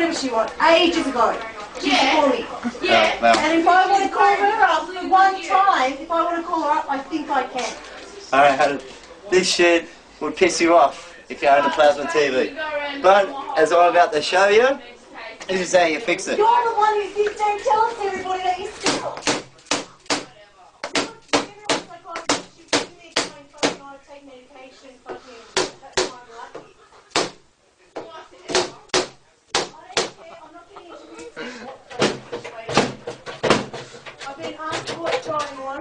whatever she wants, ages ago. She's poorly. Yeah. And if I want to call her up for one time, if I want to call her up, I think I can. Alright, Hannah, this shit would piss you off if you owned a plasma TV. But, as I'm about to show you, this is how you fix it. You're the one who keeps saying, tell us everybody that you're still. Take medication, fucking, that's why I'm lucky. I'm not getting introduced to what situation. I've been asked what's going on,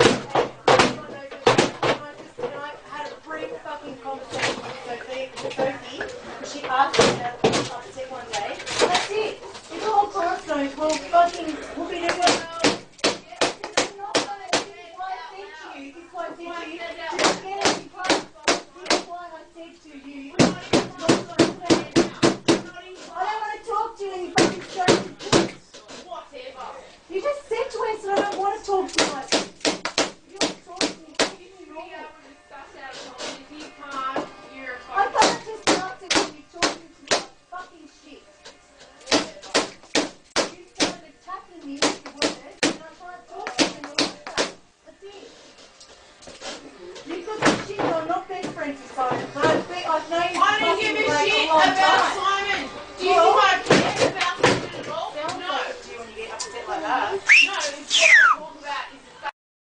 and I had a brief fucking conversation with Sophie, because she asked me that I was upset one day. That's it. It's all cornerstones. We'll fucking, we'll be doing well. You just said to us that I don't want to talk to you. You don't talk to me. I can't just start it when you're talking to me like fucking shit. You started attacking me with the words and I can't talk to you anymore. That's it. You got some shit on, not best friends with Simon. But I've known you. I didn't give a shit about Simon. Do you think I